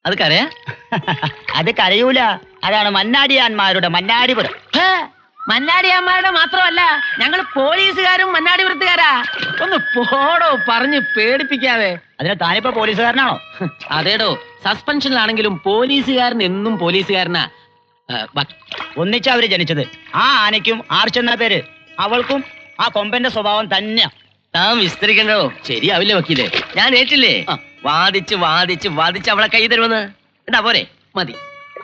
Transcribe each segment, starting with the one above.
അത് കരയാ? അത് കരയൂല, അതാണ് മന്നാടിയാന്മാരുടെ മന്നാടിപുരം. മന്നാടിയന്മാരുടെ മാത്രമല്ല, ഞങ്ങൾ പോലീസുകാരും മന്നാടിപുരത്തുകാരാ. ഒന്ന് പോടോ, പറഞ്ഞ് പേടിപ്പിക്കാതെ. അതിന് താനിപ്പോ പോലീസുകാരനാണോ? അതേടോ, സസ്പെൻഷനിലാണെങ്കിലും പോലീസുകാരൻ എന്നും പോലീസുകാരനാ. ഒന്നിച്ചാ അവര് ജനിച്ചത്. ആ ആനയ്ക്കും ആർച്ചെന്ന പേര്, അവൾക്കും ആ കൊമ്പന്റെ സ്വഭാവം തന്നെയാ. താൻ വിസ്തരിക്കണ്ടോ? ശരിയാവില്ലേ വക്കീലേ? ഞാൻ ഏറ്റില്ലേ? വാദിച്ച് വാദിച്ച് വാദിച്ച് അവളെ കൈ തരുമെന്ന്. എന്താ പോരെ? മതി,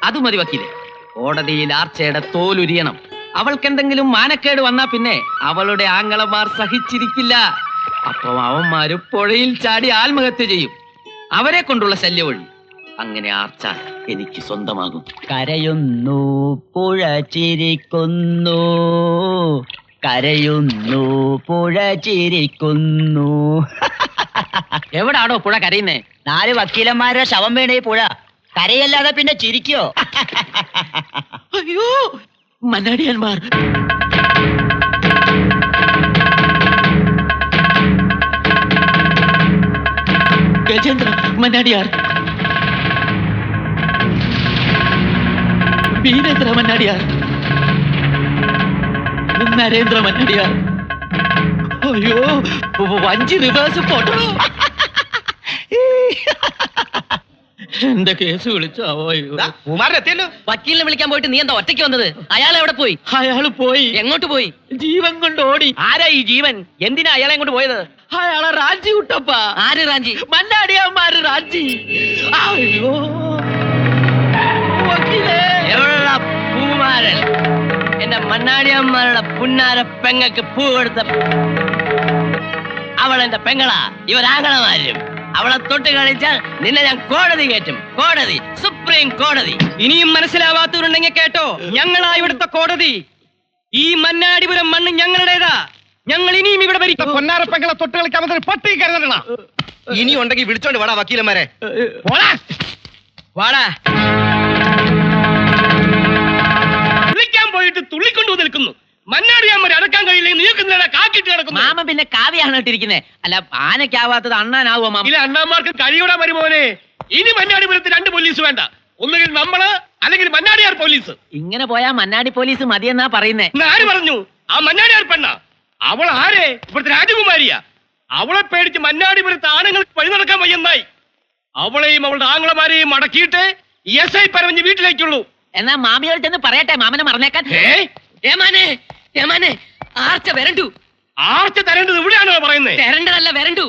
അത് മതി വക്കീലേ. കോടതിയിൽ ആർച്ചയുടെ തോലുരിയണം. അവൾക്കെന്തെങ്കിലും മാനക്കേട് വന്നാ പിന്നെ അവളുടെ ആങ്ങളമാർ സഹിച്ചിരിക്കില്ല. അപ്പൊ അവന്മാര് പുഴയിൽ ചാടി ആത്മഹത്യ ചെയ്യും. അവരെ കൊണ്ടുള്ള ശല്യം ഒഴി. അങ്ങനെ ആർച്ച എനിക്ക് സ്വന്തമാകും. കരയുന്നു പുഴ ചിരിക്കുന്നു, കരയുന്നു പുഴ ചിരിക്കുന്നു. എവിടാണോ പുഴ കരയുന്നേ? 4 വക്കീലന്മാരുടെ ശവം വീണ ഈ പുഴ കരയല്ലാതെ പിന്നെ ചിരിക്കോ? അയ്യോ, മന്നാടിയന്മാർ. ഗജേന്ദ്ര മന്നാടിയാർ, വീരേന്ദ്ര മന്നാടിയാർ, നരേന്ദ്ര മന്നാടിയാർ. അയ്യോ, 5 റിവേഴ്സ് ഫോട്ടോ. എന്റെ കേസ് വിളിച്ചാവോ? വക്കീലിനെ വിളിക്കാൻ പോയിട്ട് നീ എന്താ ഒറ്റയ്ക്ക് വന്നത്? അയാൾ എവിടെ പോയി? അയാൾ പോയി. എങ്ങോട്ട് പോയി? ജീവൻ കൊണ്ട് ഓടി. ആരാ ഈ ജീവൻ? എന്തിനാ അയാളെ കൊണ്ട് പോയത്? അയാളെ റാഞ്ചി വിട്ടപ്പ. ആര് റാഞ്ചി? മന്നാടിയന്മാര് റാഞ്ചി. അയ്യോ എവിടെ പൂമാരൻ? എന്റെ മന്നാടിയന്മാരുടെ പുന്നാര പെങ്ങക്ക് പൂ കൊടുത്ത അവളെന്റെ പെങ്ങളാ. ഇവരാങ്ങളമാരും. അവളെ തൊട്ട് കളിച്ചാൽ നിന്നെ ഞാൻ കോടതി കയറ്റും. കോടതി, സുപ്രീം കോടതി. ഇനിയും മനസ്സിലാവാത്തവരുണ്ടെങ്കിൽ കേട്ടോ, ഞങ്ങളാ ഇവിടുത്തെ കോടതി. ഈ മന്നാടിപുരം മണ്ണ് ഞങ്ങളുടേതാ. ഞങ്ങൾ ഇനിയും ഇവിടെ ഭരിക്കും. പൊന്നാരപ്പെങ്ങളെ തൊട്ട് കളിക്കാൻ പട്ടി കരുതണ. ഇനി ഉണ്ടെങ്കിൽ വിളിച്ചോണ്ട് വാടാ വക്കീലന്മാരെ. വാടാ. വിളിക്കാൻ പോയിട്ട് തുള്ളിക്കൊണ്ടു നിൽക്കുന്നു. മന്നാടിയാന്മാരെ അടക്കാൻ കഴിയില്ലെങ്കിൽ നീക്കുന്ന കാക്കിട്ട് കിടക്കുന്നു. മാമ പിന്നെ കാവ്യാണ് ഇട്ടിരിക്കുന്നത്. അല്ല, ആനയ്ക്കാവാത്തത് അണ്ണാനാവോ മാമ? ഇല്ല, അണ്ണാന്മാർക്ക് കഴിയൂടാ മരുമോനെ. ഇനി മന്നാടിപുരത്ത് 2 പോലീസ് വേണ്ട. ഒന്നുകിൽ നമ്മള്, അല്ലെങ്കിൽ മന്നാടിയാർ പോലീസ്. ഇങ്ങനെ പോയാ മന്നാടി പോലീസ് മതിയെന്നാ പറയുന്നേ. ആര് പറഞ്ഞു? ആ മന്നാടിയാർ പെണ്ണ. അവൾ ആരെ? ഇവിടുത്തെ രാജകുമാരിയാ. അവളെ പേടിച്ച് മന്നാടിപുരത്ത് ആണുങ്ങൾക്ക് വഴി നടക്കാൻ വയ്യെന്നായി. അവളെയും അവളുടെ ആങ്ങളമാരെയും അടക്കിയിട്ട് SI പരവഞ്ഞ് വീട്ടിലേക്കുള്ളൂ. എന്നാ മാമിയോട് ചെന്ന് പറയട്ടെ, മാമനെ മറന്നേക്കാൻ. ആർച്ച വരണ്ടു. ആർച്ച തരേണ്ടത് ഇവിടെയാണോ പറയുന്നത്? വരണ്ടതല്ല, വരണ്ടു.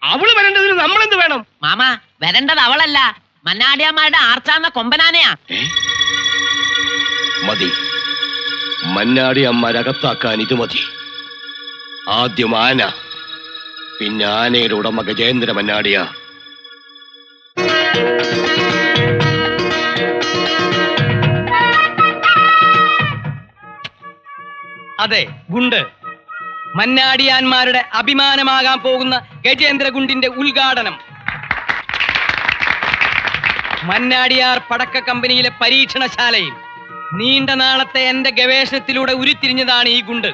അവള് വരേണ്ടതിന് നമ്മളെന്ത് വേണം? മാമ, വരണ്ടത് അവളല്ല, മന്നാടിയന്മാരുടെ ആർച്ചാന്ന കൊമ്പനാനയാ. മതി, മന്നാടി അമ്മരകത്താക്കാൻ ഇത് മതി. ആദ്യം ആന, പിന്നെ ആനയുടെ ഉടമ ഗജേന്ദ്ര മന്നാടിയ. അതെ, ഗുണ്ട്. മന്നാടിയാന്മാരുടെ അഭിമാനമാകാൻ പോകുന്ന ഗജേന്ദ്ര ഗുണ്ടിന്റെ ഉദ്ഘാടനം. മന്നാടിയാർ പടക്ക കമ്പനിയിലെ പരീക്ഷണശാലയിൽ നീണ്ട നാളത്തെ എന്റെ ഗവേഷണത്തിലൂടെ ഉരുത്തിരിഞ്ഞതാണ് ഈ ഗുണ്ട്.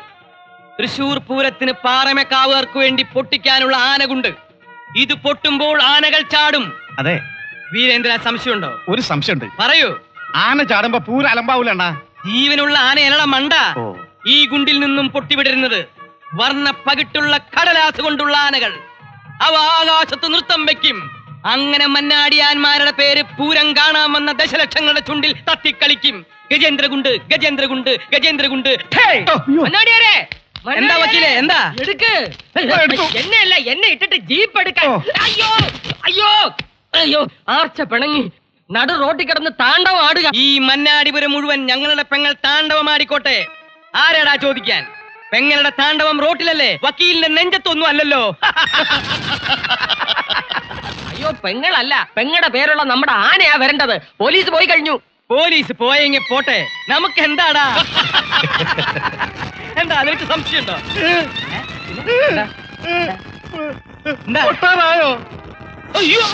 തൃശൂർ പൂരത്തിന് പാറമേക്കാവുകാർക്ക് വേണ്ടി പൊട്ടിക്കാനുള്ള ആനഗുണ്ട്. ഇത് പൊട്ടുമ്പോൾ ആനകൾ ചാടും. അതെ വീരേന്ദ്ര, സംശയമുണ്ടോ? ഒരു സംശയമുണ്ട്. പറയൂ. ആന ചാടുമ്പോ പൂര അലമ്പാവൂലണ്ണ. ജീവനുള്ള ആനയല്ലട മണ്ട. ഈ ഗുണ്ടിൽ നിന്നും പൊട്ടിവിടരുന്നത് വർണ്ണ പകിട്ടുള്ള കടലാസ് കൊണ്ടുള്ള ആനകൾ. അവ ആകാശത്ത് നൃത്തം വെക്കും. അങ്ങനെ മന്നാടിയാന്മാരുടെ പേര് പൂരം കാണാമെന്ന ദശലക്ഷങ്ങളുടെ ചുണ്ടിൽ തത്തിക്കളിക്കും. ഗജേന്ദ്രഗുണ്ട്, ഗജേന്ദ്രഗുണ്ട്, ഗജേന്ദ്രഗുണ്ട്. മന്നാടിയാരെ, എന്താ വക്കീലേ, എന്താ? എന്നെയല്ല, എന്നെ ഇട്ടിട്ട് ജീപ്പ് എടുക്കാൻ. അയ്യോ അയ്യോ അയ്യോ, ആർച്ച പിണങ്ങി നടു റോട്ടിൽ കിടന്ന് താണ്ഡവം ആടുക. ഈ മന്നാടിപുരം മുഴുവൻ ഞങ്ങളുടെ പെങ്ങൾ താണ്ഡവമാടിക്കോട്ടെ. ആരാടാ ചോദിക്കാൻ? പെങ്ങളുടെ താണ്ഡവം റോട്ടിലല്ലേ, വക്കീലിന്റെ നെഞ്ചത്തൊന്നും അല്ലല്ലോ. അയ്യോ, പെങ്ങളല്ല, പെങ്ങളുടെ പേരുള്ള നമ്മുടെ ആനയാ വരേണ്ടത്. പോലീസ് പോയി കഴിഞ്ഞു. പോലീസ് പോയെങ്കിൽ പോട്ടെ, നമുക്ക് എന്താടാ? എന്താ, നിനക്ക് സംശയമുണ്ടോ? പൊട്ടാനായോ? അയ്യോ,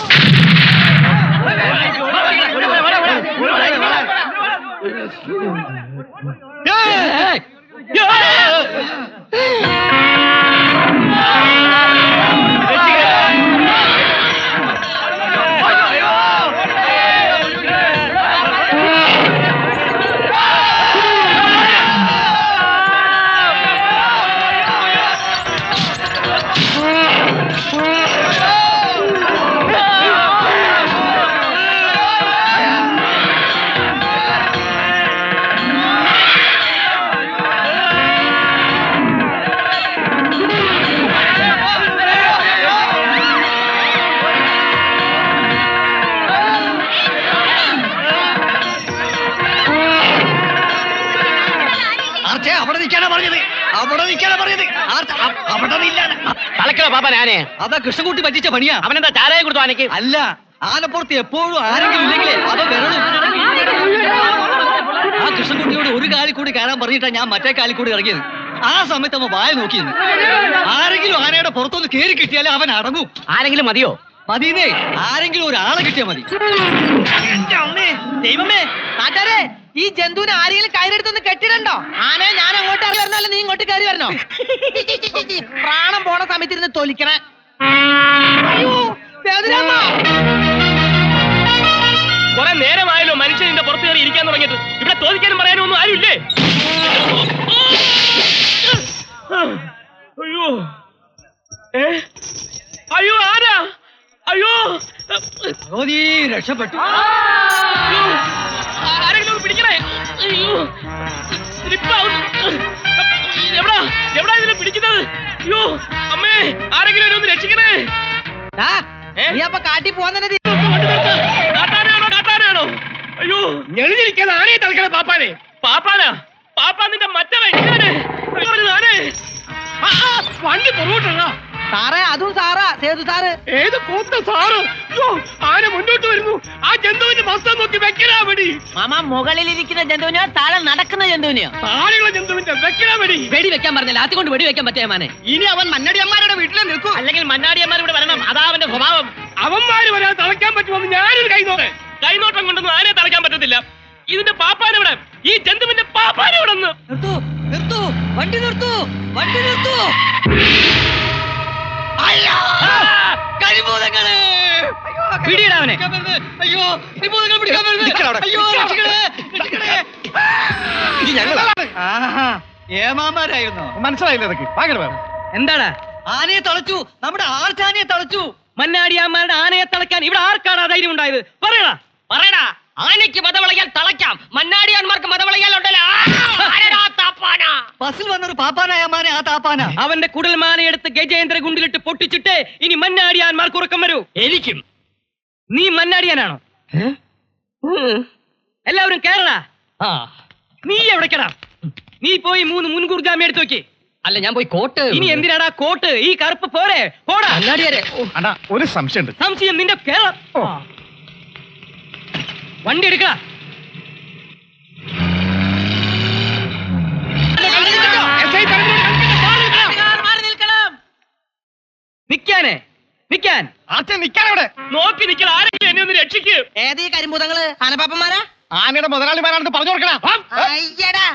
നിൽക്കാനാ പറഞ്ഞത്, അവിടെ നിൽക്കാനാ പറഞ്ഞത്. അവിടെ തളക്കണ പാപ്പൻ ആനെ. അതാ കൃഷ്ണൻകുട്ടി പറ്റിച്ച പണിയാ. അവനെന്താ ചാരായം കൊടുത്തു ആനയ്ക്ക്? അല്ല, ആനപ്പുറത്ത് എപ്പോഴും ആരെങ്കിലും ഇല്ലെങ്കിലേ അവ വരണം. ആ കൃഷ്ണൻകുട്ടിയോട് ഒരു കാലിൽ കൂടി കയറാൻ പറഞ്ഞിട്ടാ ഞാൻ മറ്റേ കാലിൽ കൂടി ഇറങ്ങിയത്. ആ സമയത്ത് അവൻ വായ നോക്കിയിരുന്നു. ആരെങ്കിലും ആനയുടെ പുറത്തൊന്ന് കേറി കിട്ടിയാലേ അവൻ അടങ്ങും. ആരെങ്കിലും മതിയോ? മതിന്നേ, ആരെങ്കിലും ഒരാളെ കിട്ടിയാ മതി. ദൈവമേ, നാട്ടാരെ, ഈ ജന്തുവിനെ ആരെങ്കിലും കയറെടുത്തൊന്ന് കെട്ടിടണ്ടോ? ആനെ ഞാൻ അങ്ങോട്ട് ഇറങ്ങി വരണോ, നീ ഇങ്ങോട്ട് കയറി വരണോ? പ്രാണം പോണ സമയത്ത് ഇരുന്ന് തൊലിക്കണേ. അയ്യോ, വേദനയമ്മ. കുറെ നേരമായല്ലോ മനുഷ്യൻ ഇതിന്റെ പുറത്ത് കയറി ഇരിക്കാൻ തുടങ്ങിയിട്ട്. ഇവിടെ ചോദിക്കാനും പറയാനും ഒന്നും ആരുമില്ലേ? അയ്യോ, അയ്യോ, ആരാ? അയ്യോ, നീ രക്ഷപ്പെട്ടു. ആരെങ്കിലും ഒന്ന് പിടിക്കണേ. അയ്യോ, സ്ലിപ്പാവുന്നു. എവിടാ ഇതിനെ പിടിക്കുന്നത്? അയ്യോ, അമ്മേ, ആരെങ്കിലും എന്നെ ഒന്ന് രക്ഷിക്കണേ. നീ അപ്പൊ കാട്ടി പോവാൻ തന്നെ കാട്ടാനാണോ? അയ്യോ, ഞെളിഞ്ഞിരിക്കാതെ ആനയെ തളിക്കണേ പാപ്പാനെ. പാപ്പാനാ? പാപ്പാ നിന്റെ മറ്റവൻ ആനേ. വണ്ടി പുറകോട്ടാ. സാറേ, അതും സാറാ, സേതു സാറ്. ഏത് കൂത്ത സാറ്? ആന മുന്നോട്ട് വരുന്നു. ആ ജന്തുവിന്റെ മസ്തം നോക്കി വെക്കലാ മതി. മാമ, മുകളിലിരിക്കുന്ന ജന്തുവിനെയോ താഴെ നടക്കുന്ന ജന്തുവിനെയോ? താഴെയുള്ള ജന്തുവിന്റെ വെക്കലാ മതി. വെടി വെക്കാൻ പറഞ്ഞില്ല, അതുകൊണ്ട് വെടി വെക്കാൻ പറ്റിയ മാനെ. ഇനി അവൻ മന്നാടിയന്മാരുടെ വീട്ടിലെ നിൽക്കും. അല്ലെങ്കിൽ മന്നാടിയന്മാർ ഇവിടെ വരണം. അതാ അവന്റെ സ്വഭാവം. അവന്മാര് വരാൻ തളയ്ക്കാൻ പറ്റുമെന്ന് ഞാനൊരു കൈനോട്ടം കൊണ്ടൊന്നും ആനയെ തളയ്ക്കാൻ പറ്റത്തില്ല. ഇതിന്റെ പാപ്പാനെവിടെ? ഈ ജന്തുവിന്റെ പാപ്പാനെവിടെ? നിർത്തൂ, നിർത്തൂ, വണ്ടി നിർത്തൂ, വണ്ടി നിർത്തൂ. കരിഭൂതങ്ങള്! പിടിയിടാ അവനെ. അയ്യോ, കരിഭൂതങ്ങൾ പിടിക്കാൻ വരുന്നത്. അയ്യോ, രക്ഷിക്കണേ, രക്ഷിക്കണേ. ഇത് ഞങ്ങളാണ്. ഏമാമാരായിരുന്നു. മനസ്സിലായില്ല ഇതൊക്കെ. ഭയങ്കര എന്താടാ? ആനയെ തളച്ചു, നമ്മുടെ ആർച്ചാനയെ തളച്ചു. മന്നാടിയാന്മാരുടെ ആനയെ തളയ്ക്കാൻ ഇവിടെ ആർക്കാടാ ധൈര്യം ഉണ്ടായത്? പറയടാ, പറയടാ. ആനയ്ക്ക് മതവളയാൽ തളയ്ക്കാം, മന്നാടിയാന്മാർക്ക് മതവളയാൽ ഉണ്ടല്ലോ. ബസ്സിൽ വന്നൊരു പാപ്പാനായ മാനെ ആ താപ്പാന. അവന്റെ കുടൽമാലയെടുത്ത് ഗജേന്ദ്ര ഗുണ്ടിലിട്ട് പൊട്ടിച്ചിട്ട് ഇനി മന്നാടിയാന്മാർക്ക് ഉറക്കം വരൂ. എനിക്കും. നീ മന്നാടിയാനാണോ? എല്ലാവരും കേരള. നീ എവിടേക്കടാ? നീ പോയി 3 മുൻകൂർ ജാമ്യം എടുത്തു നോക്കി. അല്ല, ഞാൻ പോയി കോട്ട്. ഇനി എന്തിനാടാ കോട്ട്? ഈ കറുപ്പ് പോരെ? പോടാ. അണ്ണാ, ഒരു സംശയമുണ്ട്. സംശയം നിന്റെ കേരളം. വണ്ടി എടുക്ക. നിക്കാനേ, നിക്കാൻ. ആർച്ച നിൽക്കാനവിടെ നോക്കി നിൽക്കണം. ആരെങ്കിലും എന്നെ ഒന്ന് രക്ഷിക്ക്. ഏതീ കരിമ്പൂതങ്ങള്? ആനപ്പാപ്പന്മാരാ? ആനയുടെ മുതലാളിമാരാണെന്ന് പറഞ്ഞു കൊടുക്കണം. അയ്യടാ,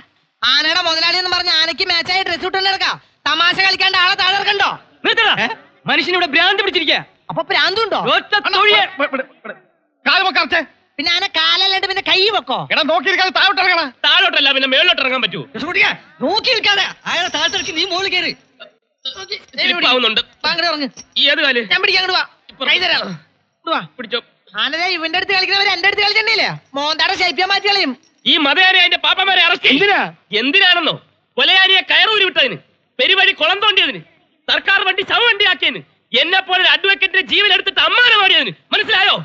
ആനയുടെ മുതലാളി എന്ന് പറഞ്ഞ ആനയ്ക്ക് മാച്ചായി ഡ്രസ് ഇട്ട് എടുക്കാം. തമാശ കളിക്കാണ്ട് ആളെ താഴെ ഇറക്കണ്ടോ? മനുഷ്യനിവിടെ ഭ്രാന്ത് പിടിച്ചിരിക്കുക. അപ്പൊ പ്രാന്തുണ്ടോ? കാലുമൊക്കെ അറച്ചേ. പിന്നെ ആന കാലല്ലാണ്ട് പിന്നെ കൈ വെക്കോ? എടാ, നോക്കിയിരിക്കാതെ താഴോട്ട് ഇറങ്ങണ. താഴോട്ടല്ല, പിന്നെ മേളിലോട്ട് ഇറങ്ങാൻ പറ്റൂ. നോക്കി നിൽക്കാതെ അയാളെ താഴ്ത്തിറക്കി നീ മോള് കയറി. സ്ലിപ്പാവുന്നുണ്ട്. അങ്ങോട്ട് ഇറങ്ങ്. ഏത് കാല്? ഞാൻ പിടിക്കാം, അങ്ങോട്ട് വാ. കൈ തരാം. ഇങ്ങോട്ട് വാ. പിടിച്ചോ. ആനതേ ഇവന്റെ അടുത്ത് കളിക്കുന്നവർ എന്റെ അടുത്ത് കളിച്ചിട്ടില്ലേ? മോന്താടെ ശൈപ്യം മാറ്റി കളയും. ഈ മതയാനെ അതിന്റെ പാപ്പമാരെ അറസ്റ്റ് എന്തിനാ? എന്തിനാണെന്നോ? കൊലയാനിയെ കയറൂരി വിട്ടതിന്, പെരുവഴി കുളം തോണ്ടിയതിന്, സർക്കാർ വണ്ടി ശവവണ്ടി ആക്കിയതിന്, എന്നെ പോലെ ഒരു അഡ്വക്കേറ്റിന്റെ ജീവൻ എടുത്തിട്ട് അമ്മാനം മാറിയതിന്. മനസ്സിലായോ?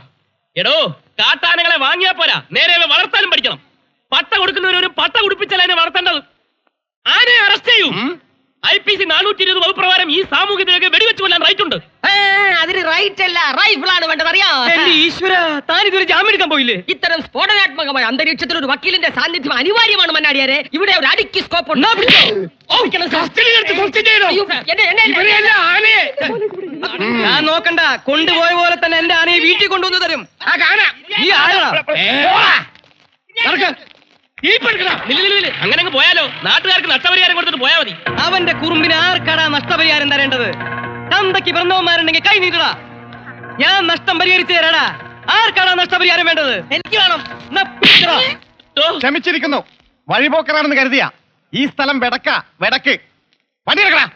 എടോ, കാട്ടാനകളെ വാങ്ങിയാ പോരാ, നേരെ വളർത്താനും പഠിക്കണം. പട്ട കൊടുക്കുന്നവരൊരു പട്ട കുടിപ്പിച്ചാൽ അതിനെ വളർത്തേണ്ടത്. ആനയെ അറസ്റ്റ് ചെയ്യൂ. IPC 420 വകുപ്പ് പ്രകാരം ഈ സാമൂഹികതയൊക്കെ വെടിവെച്ച് കൊല്ലാൻ റൈറ്റ് ഉണ്ട്. അതിന് റൈറ്റ് അല്ല, റൈഫിളാണ് വേണ്ടത്. അറിയാം. ഈശ്വര, താനിതൊരു ജാമ്യം എടുക്കാൻ പോയില്ലേ? ഇത്തരം സ്ഫോടനാത്മകമായ അന്തരീക്ഷത്തിൽ ഒരു വക്കീലിന്റെ സാന്നിധ്യം അനിവാര്യമാണ് മന്നാടിയാരെ. ഇവിടെ ഒരു അടിക്ക് സ്കോപ്പ് ഉണ്ട്. ഞാൻ നോക്കണ്ട, കൊണ്ടുപോയ പോലെ തന്നെ എന്റെ ആനയെ വീട്ടിൽ കൊണ്ടുവന്ന് തരും. നീ ആരാ? അങ്ങനെ പോയാലോ? നാട്ടുകാർക്ക് നഷ്ടപരിഹാരം കൊടുത്തിട്ട് പോയാ മതി. അവന്റെ കുറുമ്പിന് ആർക്കാടാ നഷ്ടപരിഹാരം തരേണ്ടത്? തന്തയ്ക്ക് പിറന്നവന്മാരുണ്ടെങ്കിൽ കൈ നീട്ടടാ. ഞാൻ നഷ്ടം പരിഹരിച്ചു തരാടാ. ആർക്കാടാ നഷ്ടപരിഹാരം വേണ്ടത്? എനിക്ക് വേണം. ക്ഷമിച്ചിരിക്കുന്നു. വഴിപോക്കറാണെന്ന് കരുതിയ ഈ സ്ഥലം വെടക്ക് വണ്ടിയെടുക്കടാ.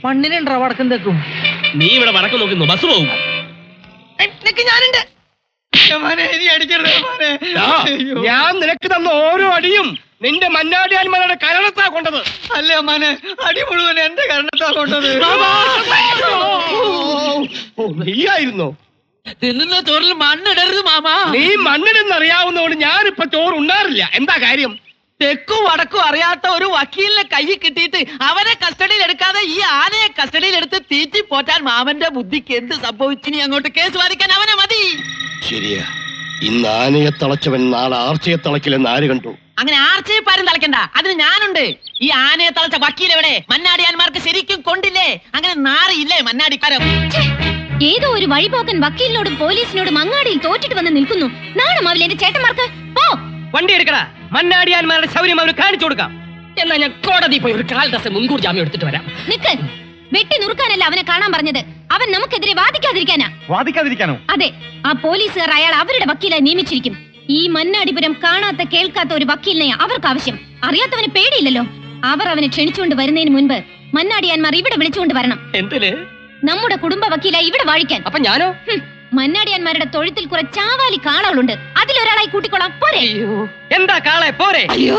മണ്ണിനുണ്ടോ വടക്കും തെക്കും? നീ ഇവിടെ വടക്ക് നോക്കുന്നു, ബസ് പോകും. ഞാനുണ്ട്. ഞാൻ നിനക്ക് തന്ന ഓരോ അടിയും നിന്റെ മന്നാടിയാന്മാരുടെ കരണത്താ കൊണ്ടത്. അല്ലേ അമ്മാനെ, അടി മുഴുവൻ എന്റെ കരണത്താ കൊണ്ടത്. നീയായിരുന്നോ? തിന്നുന്ന ചോറിൽ മണ്ണിടരുത് മാമാ. നീ മണ്ണിനെന്നറിയാവുന്നതുകൊണ്ട് ഞാനിപ്പോ ചോറ് ഉണ്ണാറില്ല. എന്താ കാര്യം? തെക്കും വടക്കും അറിയാത്ത ഒരു വക്കീലിനെ കൈ കിട്ടിയിട്ട് അവനെ കസ്റ്റഡിയിൽ എടുക്കാതെ ഈ ആനയെ കസ്റ്റഡിയിൽ എടുത്ത് തീറ്റി പോറ്റാൻ മാമന്റെ ബുദ്ധിക്ക് എന്ത് സംഭവിച്ചിനി? അങ്ങോട്ട് കേസ് വാദിക്കാൻ അവനെ മതി. ശരിയാ, ഇന്ന് ആനയെ തളച്ചവൻ നാളെ ആർച്ചയെ തളക്കില്ലെന്ന് ആര് കണ്ടു? അങ്ങനെ ആർച്ചയിപ്പാരും തളയ്ക്കണ്ട, അതിന് ഞാനുണ്ട്. ഈ ആനയെ തളച്ച വക്കീലെവിടെ? മന്നാടിയാന്മാർക്ക് ശരിക്കും കൊണ്ടില്ലേ? അങ്ങനെ നാറിയില്ലേ മന്നാടിക്കാരം? ഏതോ ഒരു വഴിപോക്കൻ വക്കീലിനോടും പോലീസിനോടും അങ്ങാടിയിൽ തോറ്റിട്ട് വന്ന് നിൽക്കുന്നു. നാണമാവില്ല എന്റെ ചേട്ടന്മാർക്ക്. പോ, വണ്ടി എടുക്കടാ. മന്നാടിയാന്മാരുടെ ശൗര്യം അവന് കാണിച്ചു കൊടുക്കാം. എന്നാ ഞാൻ കോടതി പോയി ഒരു കാൽ ദിവസം മുൻകൂർ ജാമ്യം എടുത്തിട്ട് വരാം. നിക്ക്. വെട്ടി നുറുക്കാനല്ല അവനെ കാണാൻ പറഞ്ഞത്, അവൻ നമുക്കെതിരെ വാദിക്കാതിരിക്കാനാ. വാദിക്കാതിരിക്കാനോ? അതെ, ആ പോലീസുകാർ അയാൾ അവരുടെ വക്കീലായി നിയമിച്ചിരിക്കും. ഈ മന്നാടിപുരം കാണാത്ത കേൾക്കാത്ത ഒരു വക്കീലിനെ അവർക്ക് ആവശ്യം. അറിയാത്തവന് പേടിയില്ലല്ലോ. അവർ അവനെ ക്ഷണിച്ചുകൊണ്ട് വരുന്നതിന് മുൻപ് മന്നാടിയാന്മാർ ഇവിടെ വിളിച്ചുകൊണ്ട് വരണം. എന്തിന്? നമ്മുടെ കുടുംബ വക്കീലായി ഇവിടെ വാഴിക്കാൻ. അപ്പൊ ഞാനോ? മന്നാടിയാന്മാരുടെ തൊഴുത്തിൽ കുറെ ചാവാലി കാളകളുണ്ട്, അതിലൊരാളായി കൂട്ടിക്കൊള്ളാം. പോരെ? എന്താ കാളെ പോരെ?